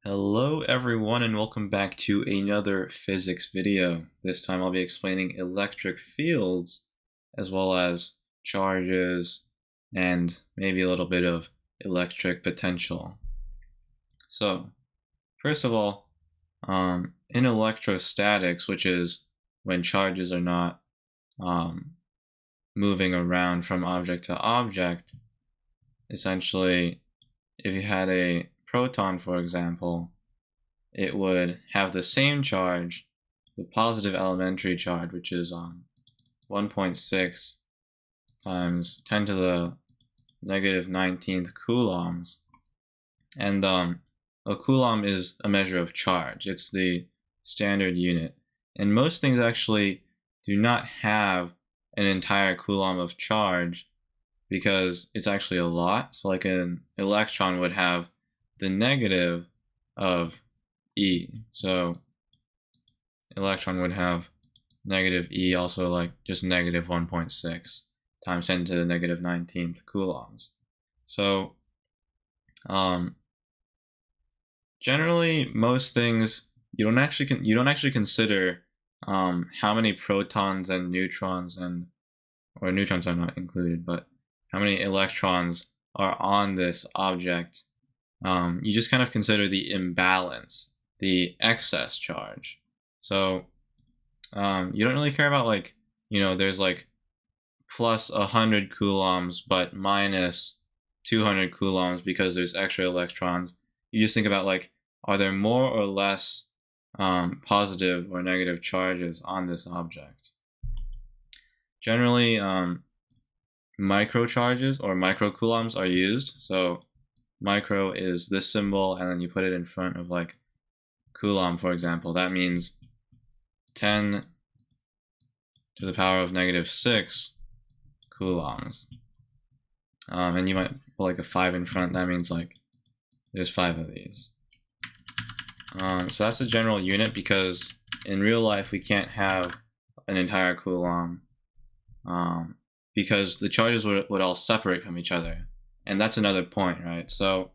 Hello everyone and welcome back to another physics video. This time I'll be explaining electric fields as well as charges and maybe a little bit of electric potential. So first of all, in electrostatics, which is when charges are not moving around from object to object, essentially if you had a proton, for example, it would have the same charge, the positive elementary charge, which is 1.6 times 10 to the negative 19th coulombs. And a coulomb is a measure of charge. It's the standard unit. And most things actually do not have an entire coulomb of charge because it's actually a lot. So like an electron would have the negative of E. So electron would have negative E, also like just negative 1.6 times 10 to the negative 19th coulombs. So generally most things you don't actually consider how many protons and neutrons or neutrons are not included, but how many electrons are on this object. You just kind of consider the imbalance, the excess charge. So you don't really care about like, there's like plus 100 coulombs but minus 200 coulombs because there's extra electrons. You just think about like, are there more or less positive or negative charges on this object? Generally, microcharges or microcoulombs are used. So micro is this symbol, and then you put it in front of like coulomb, for example. That means 10 to the power of negative 6 coulombs. And you might put like a 5 in front. That means like there's 5 of these. So that's the general unit, because in real life we can't have an entire coulomb because the charges would all separate from each other. And that's another point, right? So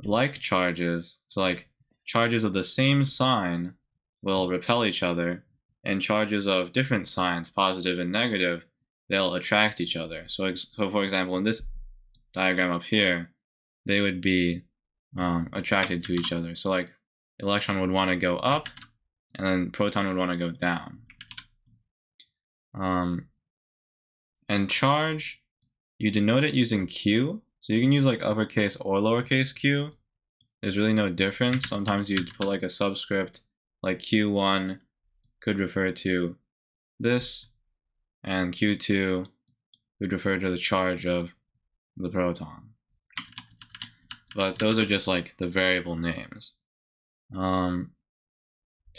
like charges, so like charges of the same sign will repel each other, and charges of different signs, positive and negative, they'll attract each other. So for example, in this diagram up here, they would be attracted to each other. So like electron would want to go up, and then proton would want to go down. And charge, you denote it using Q. So you can use like uppercase or lowercase q. There's really no difference. Sometimes you'd put like a subscript, like Q1 could refer to this, and Q2 would refer to the charge of the proton. But those are just like the variable names. So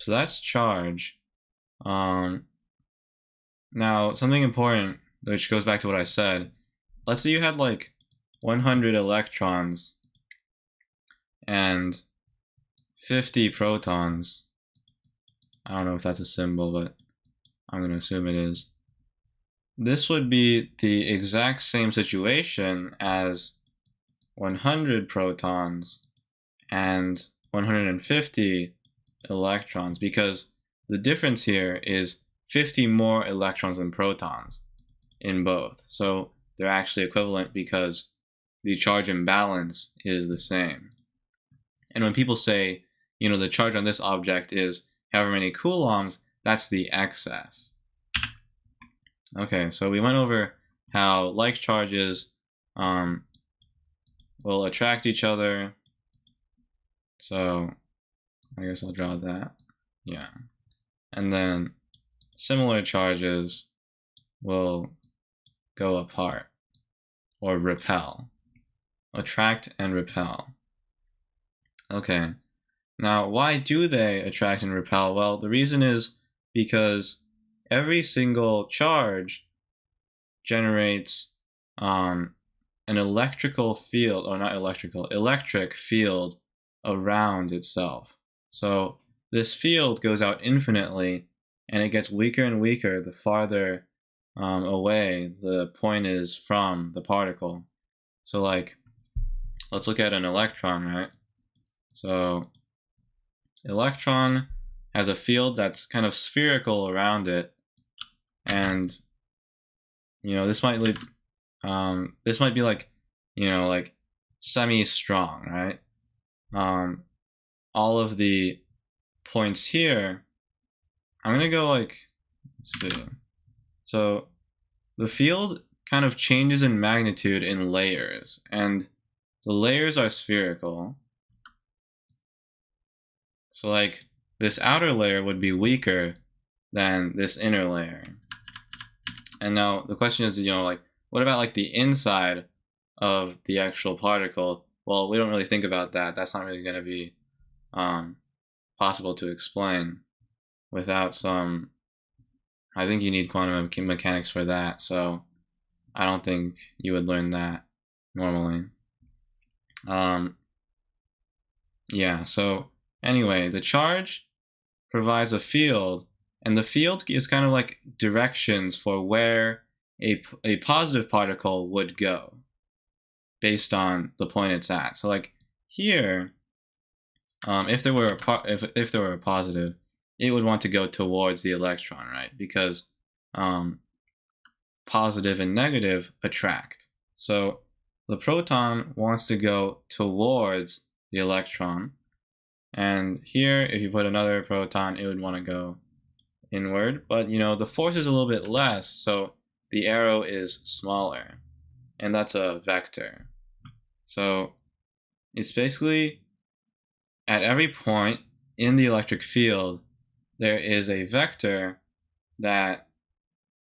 that's charge. Now something important, which goes back to what I said. Let's say you had like 100 electrons and 50 protons. I don't know if that's a symbol, but I'm going to assume it is. This would be the exact same situation as 100 protons and 150 electrons, because the difference here is 50 more electrons than protons in both. So they're actually equivalent because the charge imbalance is the same. And when people say, the charge on this object is however many coulombs, that's the excess. Okay, so we went over how like charges will attract each other. So I guess I'll draw that. Yeah. And then similar charges will go apart or repel. Attract and repel. Okay. Now, why do they attract and repel? Well, the reason is because every single charge generates an electrical field, or not electrical, electric field around itself. So this field goes out infinitely, and it gets weaker and weaker the farther away the point is from the particle. So like, let's look at an electron, right? So electron has a field that's kind of spherical around it, and this might be like like semi-strong, right? All of the points here, I'm gonna go like, let's see. So the field kind of changes in magnitude in layers, and the layers are spherical. So like this outer layer would be weaker than this inner layer. And now the question is, like, what about like the inside of the actual particle? Well, we don't really think about that. That's not really going to be possible to explain without some. I think you need quantum mechanics for that. So I don't think you would learn that normally. Yeah. So anyway, the charge provides a field, and the field is kind of like directions for where a positive particle would go based on the point it's at. So like here, if there were if there were a positive, it would want to go towards the electron, right? Because positive and negative attract. So the proton wants to go towards the electron. And here, if you put another proton, it would want to go inward. But, the force is a little bit less, so the arrow is smaller. And that's a vector. So it's basically at every point in the electric field, there is a vector that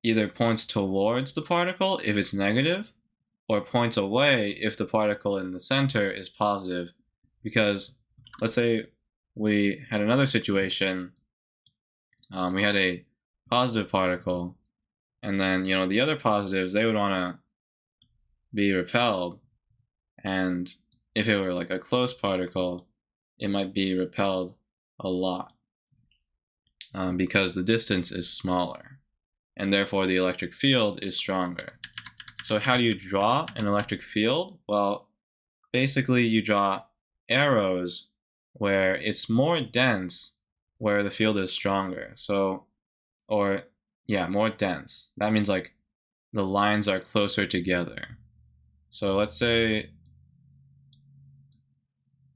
either points towards the particle if it's negative, or points away if the particle in the center is positive. Because let's say we had another situation, we had a positive particle, and then the other positives, they would want to be repelled, and if it were like a close particle, it might be repelled a lot because the distance is smaller, and therefore the electric field is stronger. So how do you draw an electric field? Well, basically you draw arrows where it's more dense, where the field is stronger. So, more dense. That means like the lines are closer together. So let's say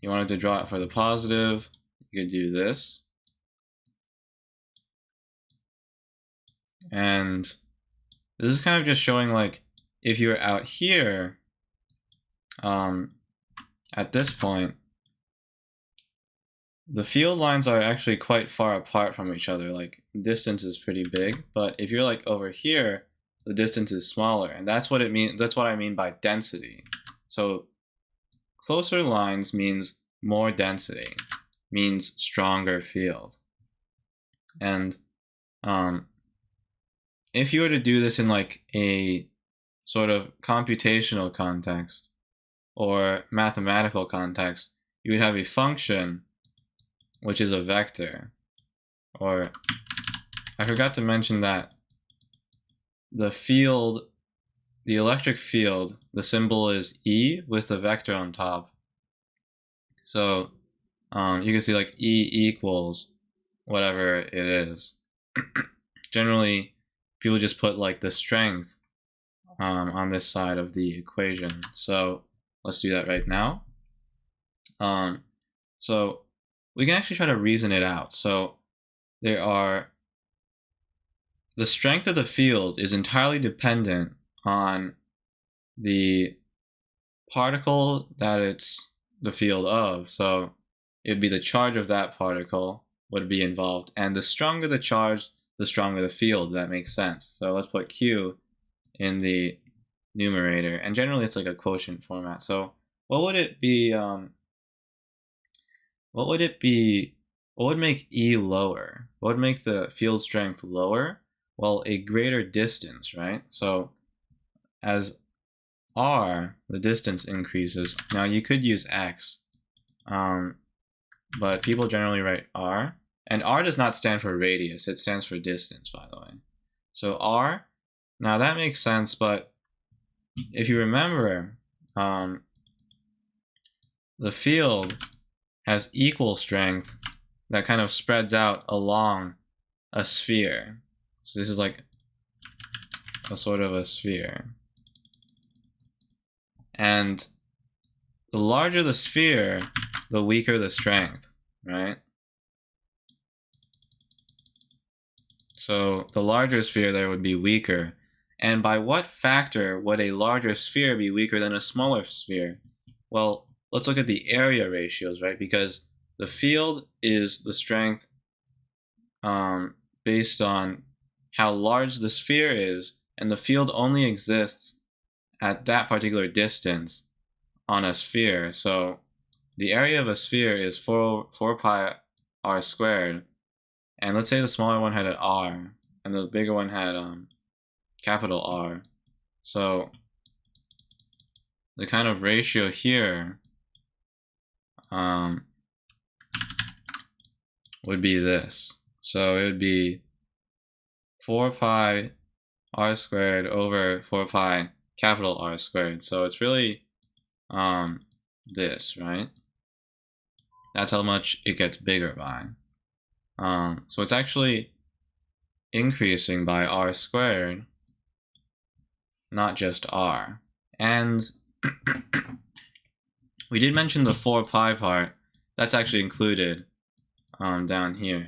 you wanted to draw it for the positive, you could do this. And this is kind of just showing like if you're out here, at this point, the field lines are actually quite far apart from each other. Like the distance is pretty big, but if you're like over here, the distance is smaller, and that's what it means. That's what I mean by density. So closer lines means more density, means stronger field. And if you were to do this in like a sort of computational context or mathematical context, you would have a function which is a vector. Or I forgot to mention that the field, the electric field, the symbol is E with the vector on top. So you can see like E equals whatever it is. Generally, people just put like the strength on this side of the equation. So let's do that right now. So we can actually try to reason it out. So the strength of the field is entirely dependent on the particle that it's the field of. So it would be the charge of that particle would be involved. And the stronger the charge, the stronger the field. That makes sense. So let's put Q in the numerator. And generally it's like a quotient format. So what would it be? What would make E lower? What would make the field strength lower? Well, a greater distance, right? So as R, the distance increases. Now you could use X, but people generally write R. And R does not stand for radius, it stands for distance, by the way. So R, now that makes sense, but if you remember, the field has equal strength that kind of spreads out along a sphere. So this is like a sort of a sphere. And the larger the sphere, the weaker the strength, right? So the larger sphere there would be weaker. And by what factor would a larger sphere be weaker than a smaller sphere? Well, let's look at the area ratios, right? Because the field is the strength based on how large the sphere is, and the field only exists at that particular distance on a sphere. So the area of a sphere is 4 pi r squared, and let's say the smaller one had an r, and the bigger one had capital R. So the kind of ratio here would be this. So it would be 4 pi r squared over 4 pi capital R squared. So it's really this, right? That's how much it gets bigger by. So it's actually increasing by r squared, not just r. And we did mention the 4 pi part. That's actually included down here.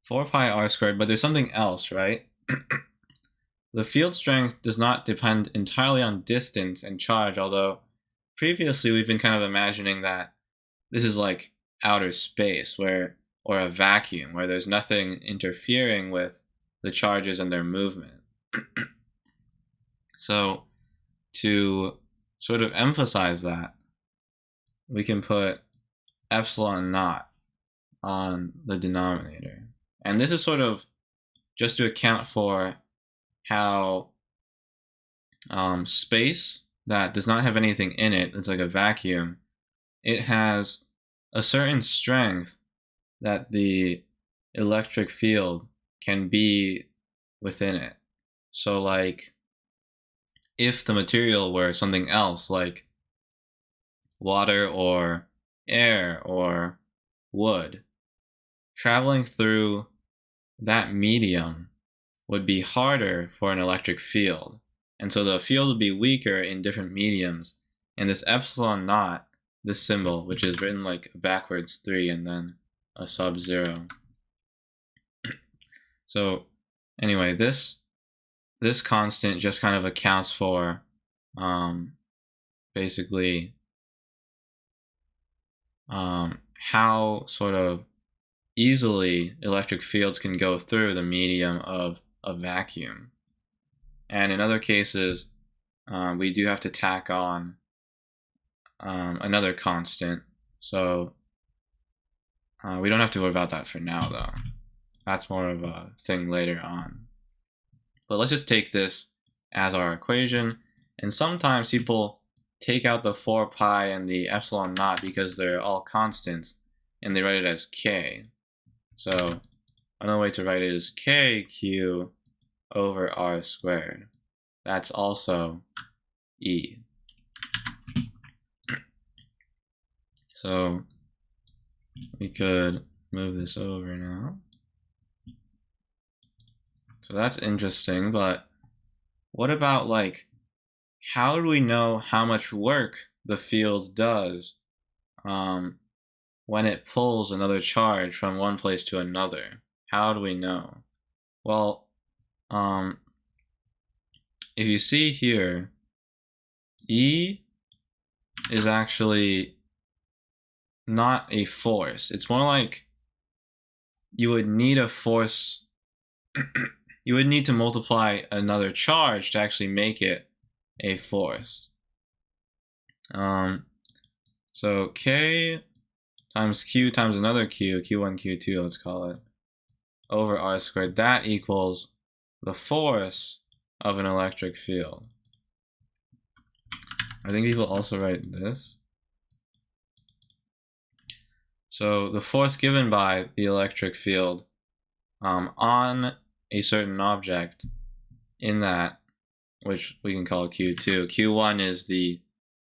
4 pi r squared, but there's something else, right? The field strength does not depend entirely on distance and charge, although previously we've been kind of imagining that this is like outer space, or a vacuum, where there's nothing interfering with the charges and their movement. So to sort of emphasize that, we can put epsilon naught on the denominator. And this is sort of just to account for how space that does not have anything in it, it's like a vacuum, it has a certain strength that the electric field can be within it. So like, if the material were something else, like water or air or wood, traveling through that medium would be harder for an electric field. And so the field would be weaker in different mediums. And this epsilon naught, this symbol, which is written like backwards 3 and then a sub-0. So anyway, this constant just kind of accounts for basically how sort of easily electric fields can go through the medium of a vacuum. And in other cases, we do have to tack on another constant. So we don't have to worry about that for now, though. That's more of a thing later on. But let's just take this as our equation. And sometimes people take out the 4 pi and the epsilon naught because they're all constants, and they write it as k. So another way to write it is kq over r squared. That's also E. So we could move this over now. So that's interesting, but what about like, how do we know how much work the field does when it pulls another charge from one place to another? How do we know? Well, if you see here, E is actually not a force. It's more like you would need a force. You would need to multiply another charge to actually make it a force. So K times Q times another Q, Q1, Q2, let's call it, over R squared, that equals the force of an electric field. I think people also write this. So the force given by the electric field on a certain object in that, which we can call Q2. Q1 is the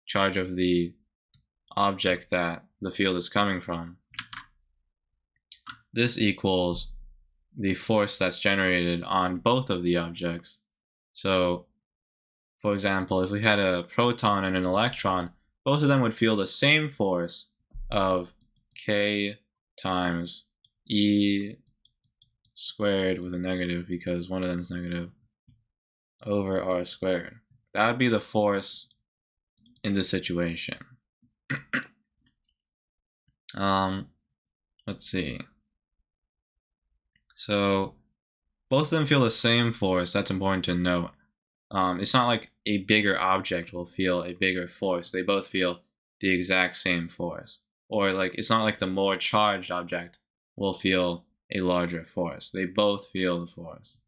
charge of the object that the field is coming from. This equals the force that's generated on both of the objects. So, for example, if we had a proton and an electron, both of them would feel the same force of K times E squared with a negative, because one of them is negative, over R squared. That would be the force in this situation. Let's see. So both of them feel the same force. That's important to note. It's not like a bigger object will feel a bigger force. They both feel the exact same force. Or like it's not like the more charged object will feel a larger force. They both feel the force.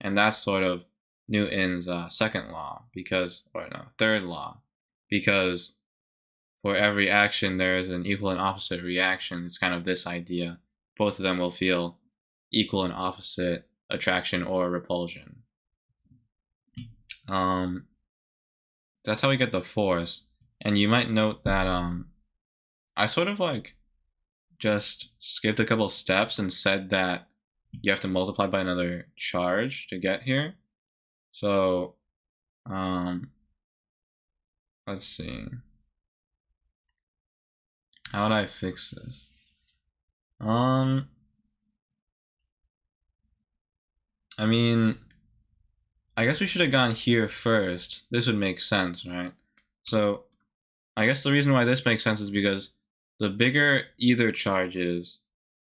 And that's sort of Newton's second law, third law, because for every action there is an equal and opposite reaction. It's kind of this idea. Both of them will feel equal and opposite attraction or repulsion. That's how we get the force. And you might note that I sort of like just skipped a couple steps and said that you have to multiply by another charge to get here. So let's see. How would I fix this? I mean, I guess we should have gone here first. This would make sense, right? So I guess the reason why this makes sense is because the bigger either charge is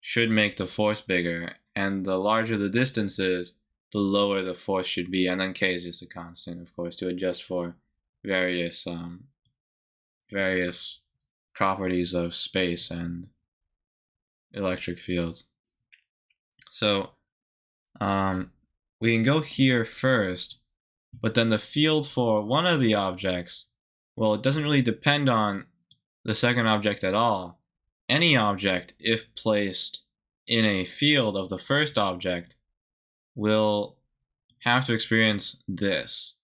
should make the force bigger, and the larger the distance is, the lower the force should be, and then K is just a constant, of course, to adjust for various properties of space and electric fields. So we can go here first, but then the field for one of the objects, well, it doesn't really depend on the second object at all. Any object, if placed in a field of the first object, will have to experience this,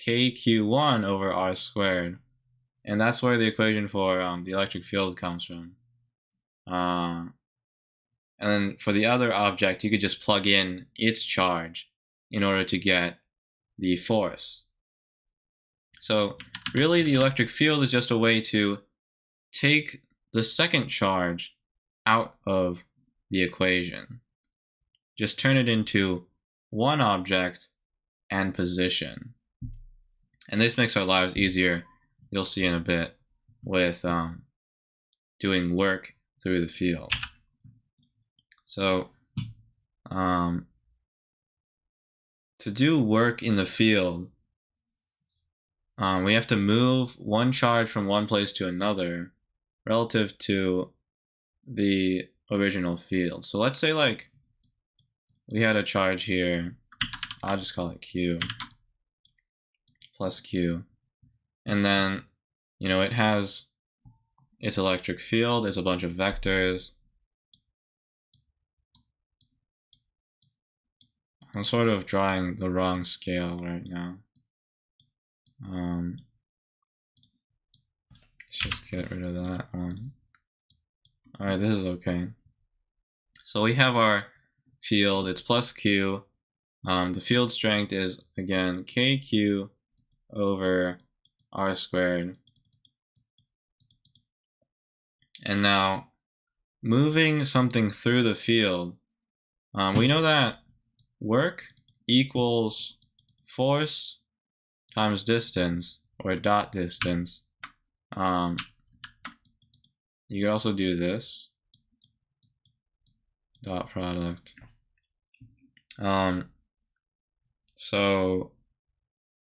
KQ1 over R squared. And that's where the equation for the electric field comes from. And then for the other object, you could just plug in its charge in order to get the force. So really the electric field is just a way to take the second charge out of the equation. Just turn it into one object and position. And this makes our lives easier, you'll see in a bit, with doing work through the field. So to do work in the field, we have to move one charge from one place to another relative to the original field. So let's say like we had a charge here, I'll just call it Q, plus Q, and then it has its electric field, there's a bunch of vectors. I'm sort of drawing the wrong scale right now. Let's just get rid of that one. Alright, this is okay. So we have our field, it's plus Q. The field strength is, again, KQ over R squared. And now, moving something through the field, we know that work equals force times distance, or dot distance. You could also do this, dot product. So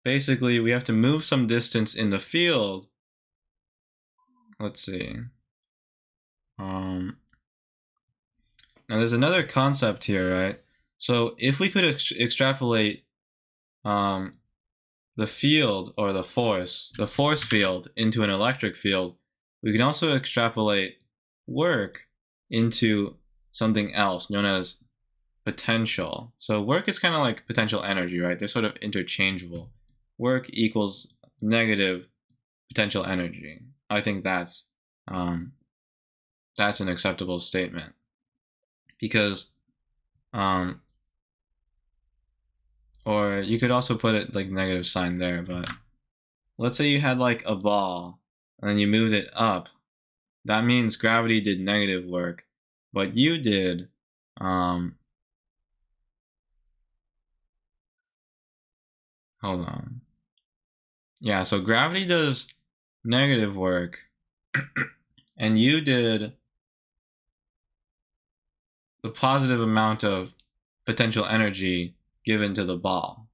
basically we have to move some distance in the field. Let's see. Now there's another concept here, right? So if we could extrapolate the field, or the force field into an electric field, we can also extrapolate work into something else known as potential. So work is kind of like potential energy, right? They're sort of interchangeable. Work equals negative potential energy. I think that's that's an acceptable statement. Because, or you could also put it like negative sign there, but let's say you had like a ball and then you moved it up. That means gravity did negative work, but you did, hold on. Yeah, so gravity does negative work, and you did the positive amount of potential energy given to the ball.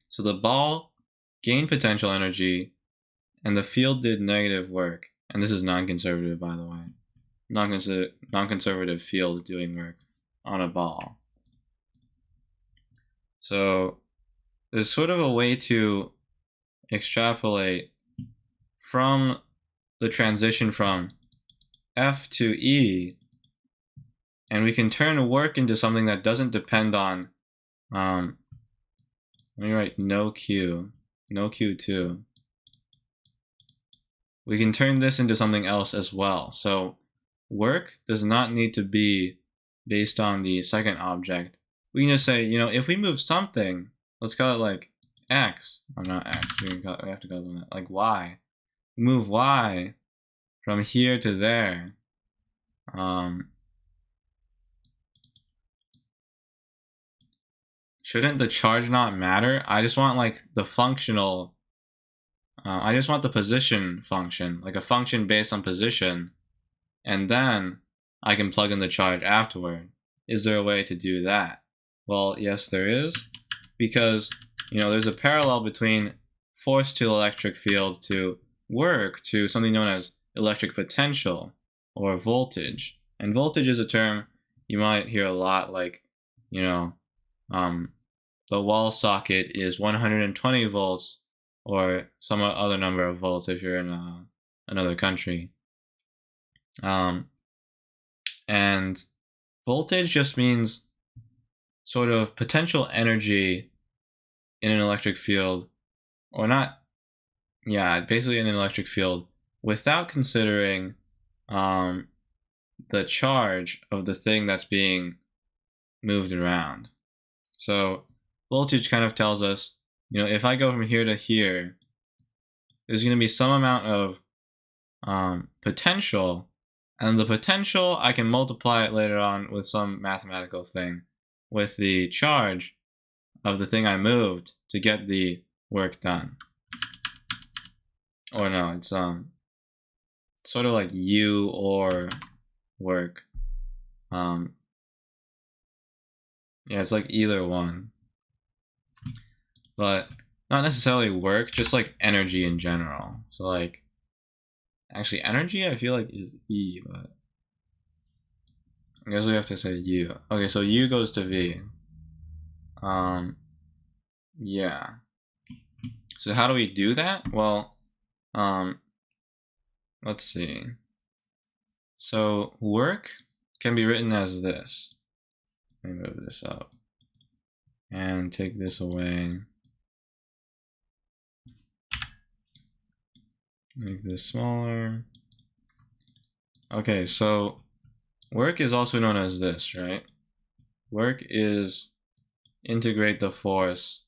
So the ball gained potential energy, and the field did negative work. And this is non-conservative, by the way. Non-conservative field doing work on a ball. So there's sort of a way to extrapolate from the transition from F to E, and we can turn work into something that doesn't depend on, let me write no Q, no Q2. We can turn this into something else as well. So work does not need to be based on the second object. We can just say, you know, if we move something, let's call it like X, or not X, we have to call it like Y. Move Y from here to there. Shouldn't the charge not matter? I just want like the functional, I just want the position function, like a function based on position, and then I can plug in the charge afterward. Is there a way to do that? Well, yes, there is, because, you know, there's a parallel between force to electric field to work to something known as electric potential or voltage. And voltage is a term you might hear a lot, like, you know, the wall socket is 120 volts or some other number of volts if you're in another country. And voltage just means sort of potential energy in an electric field, or not, yeah, basically in an electric field, without considering the charge of the thing that's being moved around. So voltage kind of tells us, you know, if I go from here to here, there's going to be some amount of potential, and the potential I can multiply it later on with some mathematical thing with the charge of the thing I moved to get the work done. Or no, it's sort of like U or work. Yeah, it's like either one, but not necessarily work, just like energy in general. So like, actually energy I feel like is E, but I guess we have to say U. Okay, so U goes to V. Yeah. So how do we do that? Well, let's see. So work can be written as this. Let me move this up and take this away. Make this smaller. Okay, so work is also known as this, right? Work is integrate the force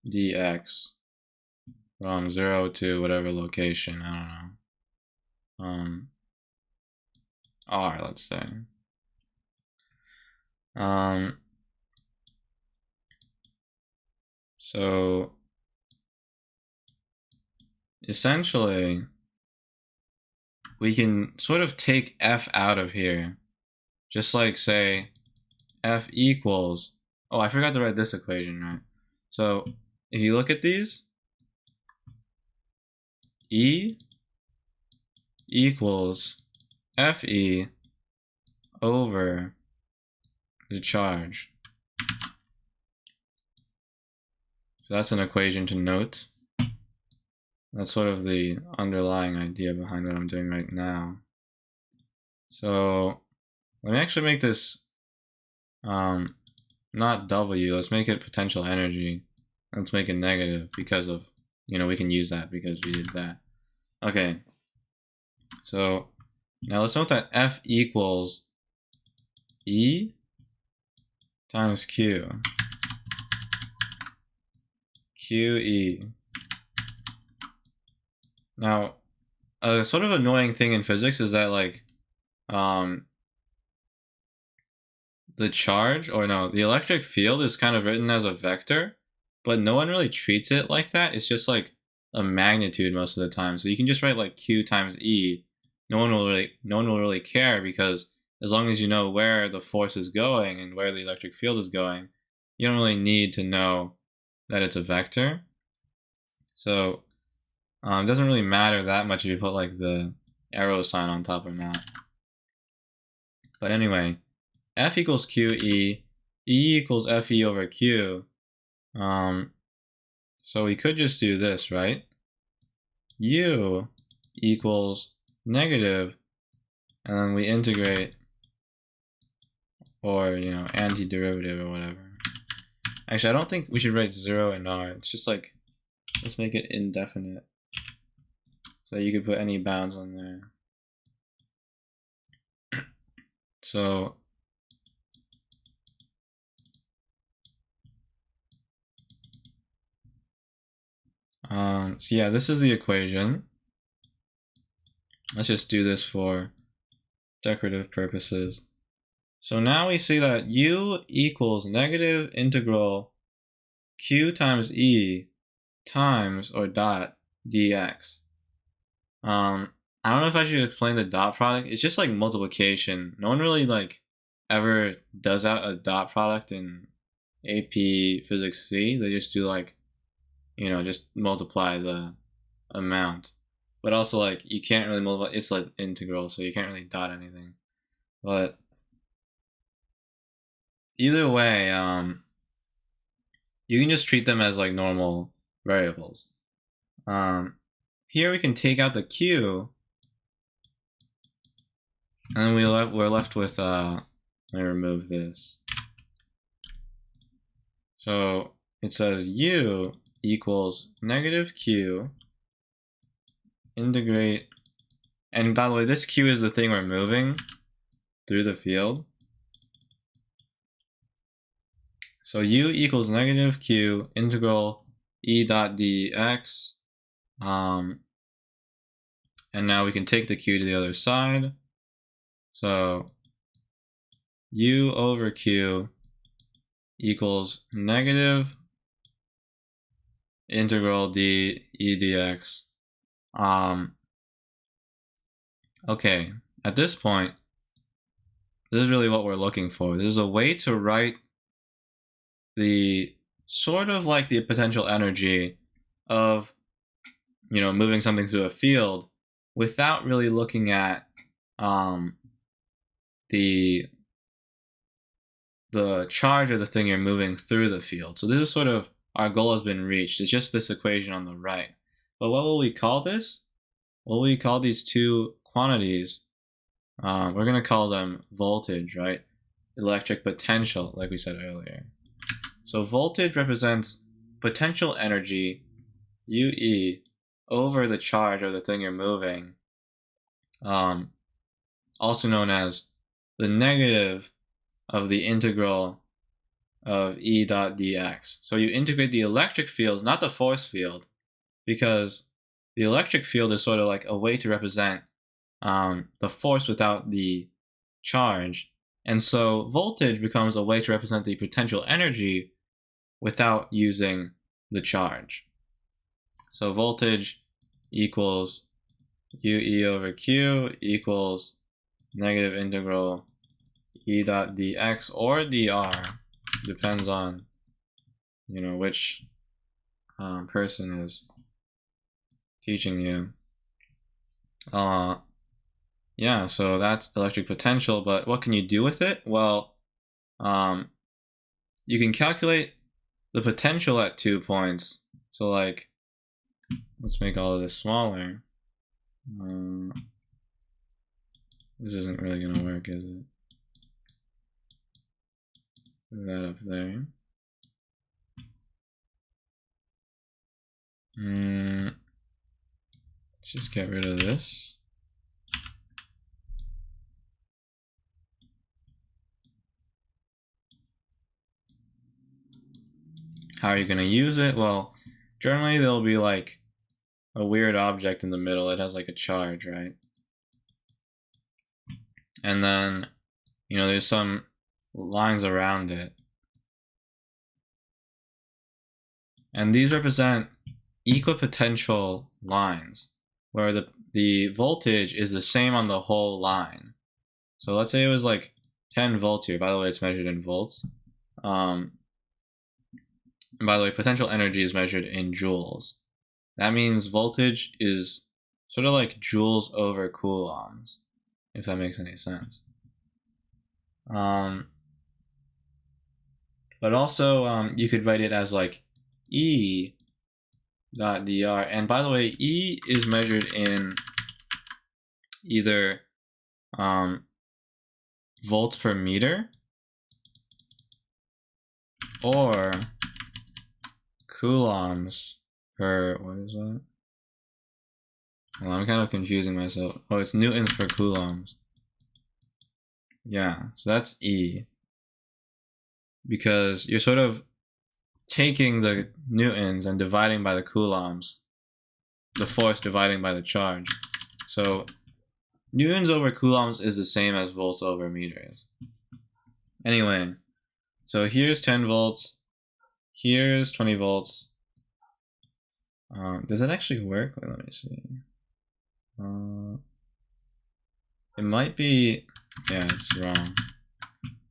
dx from 0 to whatever location, I don't know. R, let's say. So essentially we can sort of take F out of here, just like say F equals, oh, I forgot to write this equation, right? So if you look at these, E equals Fe over the charge. So that's an equation to note. That's sort of the underlying idea behind what I'm doing right now. So let me actually make this not W, let's make it potential energy. Let's make it negative because of, you know, we can use that because we did that. Okay. So now let's note that F equals E times Q. QE. Now, a sort of annoying thing in physics is that like the charge, or no, the electric field is kind of written as a vector, but no one really treats it like that. It's just like a magnitude most of the time. So you can just write like Q times E. No one will really care, because as long as you know where the force is going and where the electric field is going, you don't really need to know that it's a vector. So it doesn't really matter that much if you put like the arrow sign on top or not. But anyway, F equals QE, E equals FE over Q. So we could just do this, right? U equals negative, and then we integrate, or, you know, antiderivative or whatever. Actually, I don't think we should write 0 and R. It's just like, let's make it indefinite, so you could put any bounds on there. So yeah, this is the equation. Let's just do this for decorative purposes. So now we see that U equals negative integral Q times E times, or dot, dx. I don't know if I should explain the dot product. It's just like multiplication. No one really like ever does out a dot product in AP Physics C. They just do like, you know, just multiply the amount. But also like you can't really multiply, it's like integral, so you can't really dot anything. But either way, you can just treat them as like normal variables. Here we can take out the Q, and then we're left with, let me remove this. So it says U equals negative Q, integrate, and by the way, this Q is the thing we're moving through the field. So U equals negative Q integral E dot dx. And now we can take the Q to the other side. So U over Q equals negative integral d e dx. Okay, at this point, this is really what we're looking for. There's a way to write the sort of like the potential energy of, you know, moving something through a field without really looking at the charge of the thing you're moving through the field. So this is sort of, our goal has been reached. It's just this equation on the right. But what will we call this? What will we call these two quantities? We're going to call them voltage, right? Electric potential, like we said earlier. So voltage represents potential energy, UE, over the charge of the thing you're moving, also known as the negative of the integral of E dot dx. So you integrate the electric field, not the force field, because the electric field is sort of like a way to represent the force without the charge. And so voltage becomes a way to represent the potential energy without using the charge. So voltage equals UE over Q equals negative integral E dot dx or dr. Depends on, you know, which person is teaching you. Yeah, so that's electric potential, but what can you do with it? Well, you can calculate the potential at 2 points. So like, let's make all of this smaller. This isn't really gonna work, is it? Put that up there. Let's just get rid of this. How are you going to use it? Well, generally there'll be like a weird object in the middle. It has like a charge, right? And then, you know, there's some lines around it. And these represent equipotential lines, where the voltage is the same on the whole line. So let's say it was like 10 volts here. By the way, it's measured in volts. And by the way, potential energy is measured in joules. That means voltage is sort of like joules over coulombs, if that makes any sense. But also, you could write it as like E dot dr. And by the way, E is measured in either volts per meter or coulombs per, what is that? Well, I'm kind of confusing myself. Oh, it's newtons per coulombs. Yeah, so that's E. Because you're sort of taking the newtons and dividing by the coulombs, the force dividing by the charge. So newtons over coulombs is the same as volts over meters. Anyway, so here's 10 volts, here's 20 volts. Does it actually work? Wait, let me see. It might be, yeah, it's wrong.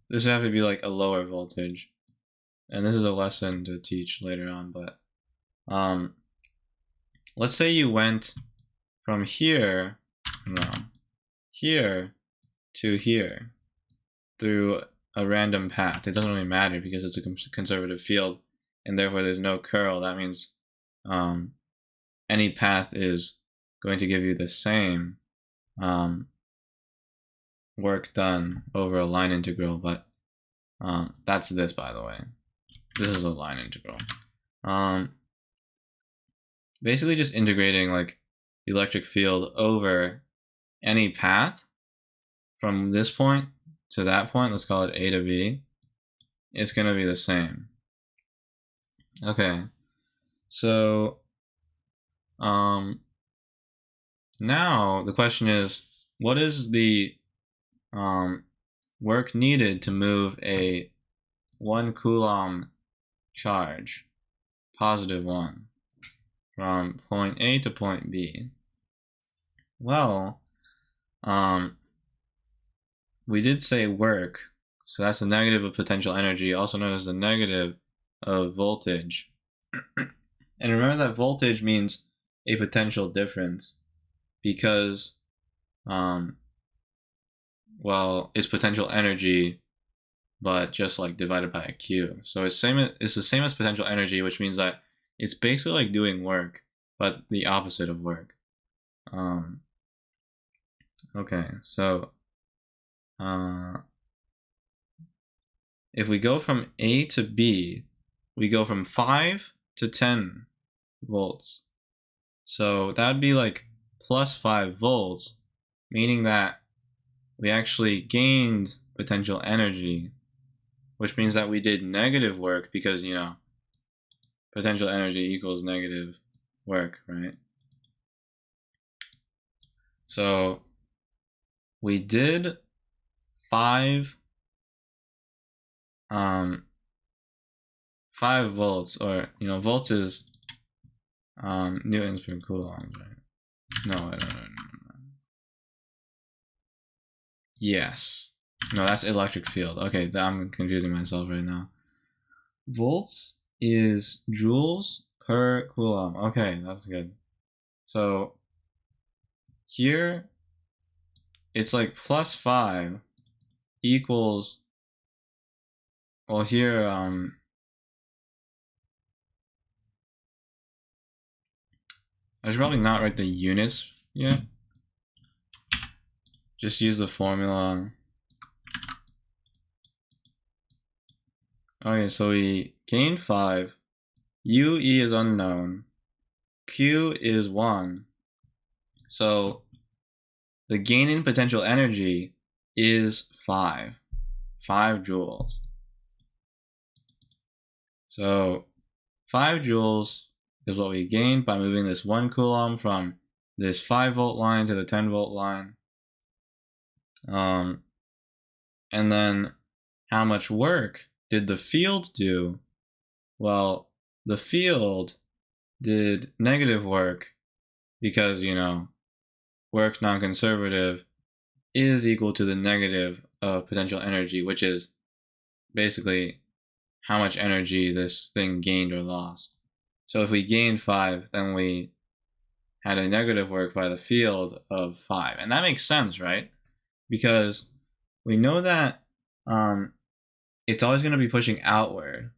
This would have to be like a lower voltage. And this is a lesson to teach later on, but let's say you went from here, here to here through a random path. It doesn't really matter because it's a conservative field, and therefore there's no curl. That means any path is going to give you the same work done over a line integral, but that's this, by the way. This is a line integral. Basically just integrating like the electric field over any path from this point to that point, let's call it A to B, it's going to be the same. Okay, so now the question is, what is the work needed to move a 1 coulomb charge, positive 1, from point A to point B? Well, we did say work, so that's the negative of potential energy, also known as the negative of voltage. And remember that voltage means a potential difference because, well, it's potential energy, but just like divided by a Q. So it's the same as potential energy, which means that it's basically like doing work, but the opposite of work. Okay, so if we go from A to B, we go from 5 to 10 volts. So that would be like plus 5 volts, meaning that we actually gained potential energy, which means that we did negative work because, you know, potential energy equals negative work, right? So we did 5 volts, or, you know, volts is newtons per coulomb, right? No. Yes. No, that's electric field. Okay, I'm confusing myself right now. Volts is joules per coulomb. Okay, that's good. So here, it's like plus 5 equals, well, here, I should probably not write the units yet. Just use the formula. Okay, so we gained 5. UE is unknown. Q is 1. So the gain in potential energy is 5 joules. So 5 joules is what we gained by moving this 1 coulomb from this 5-volt line to the 10-volt line. And then how much work did the field do? Well, the field did negative work because, you know, work non-conservative is equal to the negative of potential energy, which is basically how much energy this thing gained or lost. So if we gained 5, then we had a negative work by the field of 5. And that makes sense, right? Because we know that it's always going to be pushing outward.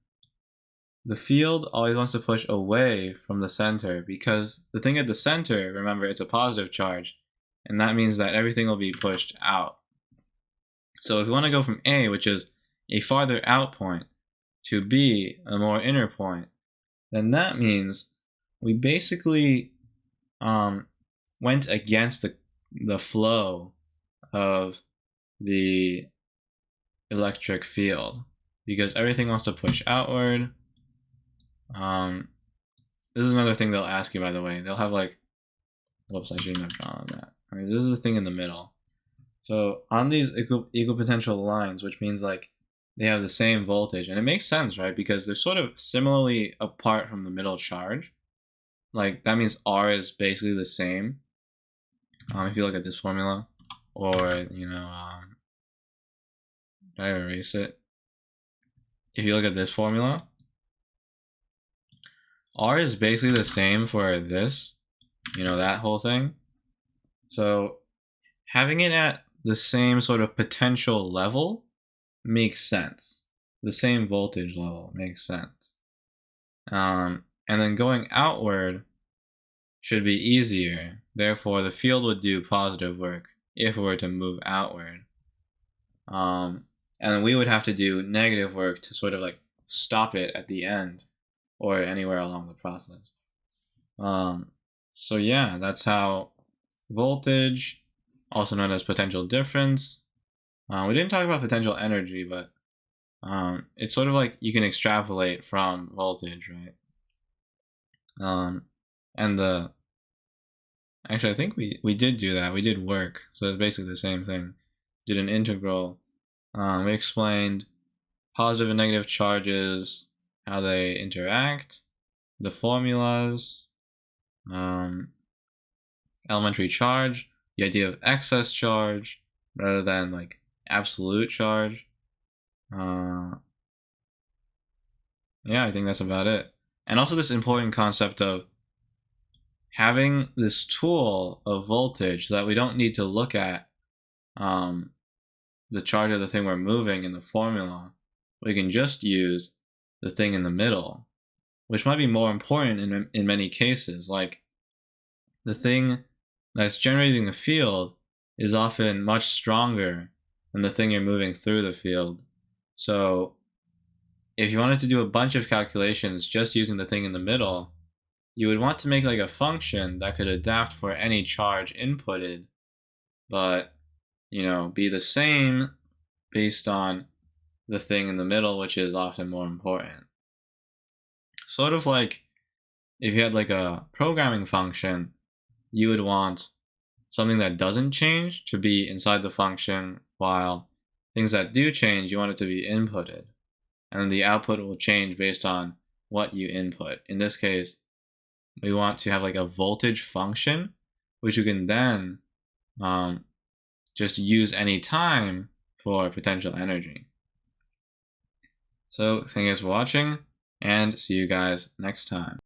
The field always wants to push away from the center because the thing at the center, remember, it's a positive charge, and that means that everything will be pushed out. So if we want to go from A, which is a farther out point, to B, a more inner point, then that means we basically went against the flow of the electric field because everything wants to push outward. This is another thing they'll ask you, by the way. They'll have like, whoops, I shouldn't have drawn that. I mean, this is the thing in the middle. So on these equipotential lines, which means like they have the same voltage, and it makes sense, right? Because they're sort of similarly apart from the middle charge. Like that means R is basically the same. If you look at this formula, or you know, did I erase it? If you look at this formula, R is basically the same for this, you know, that whole thing. So having it at the same sort of potential level makes sense. The same voltage level makes sense. And then going outward should be easier. Therefore, the field would do positive work if it were to move outward. And then we would have to do negative work to sort of like stop it at the end or anywhere along the process. So yeah, that's how voltage, also known as potential difference. We didn't talk about potential energy, but it's sort of like you can extrapolate from voltage, right? And actually I think we did do that. We did work, so it's basically the same thing. Did an integral. We explained positive and negative charges, how they interact, the formulas, elementary charge, the idea of excess charge rather than like absolute charge. Yeah, I think that's about it. And also this important concept of having this tool of voltage so that we don't need to look at the charge of the thing we're moving in the formula. We can just use the thing in the middle, which might be more important in many cases. Like the thing that's generating the field is often much stronger than the thing you're moving through the field. So if you wanted to do a bunch of calculations just using the thing in the middle, you would want to make like a function that could adapt for any charge inputted, but you know, be the same based on the thing in the middle, which is often more important. Sort of like if you had like a programming function, you would want something that doesn't change to be inside the function, while things that do change, you want it to be inputted. And then the output will change based on what you input. In this case, we want to have like a voltage function, which you can then just use any time for potential energy. So thank you guys for watching, and see you guys next time.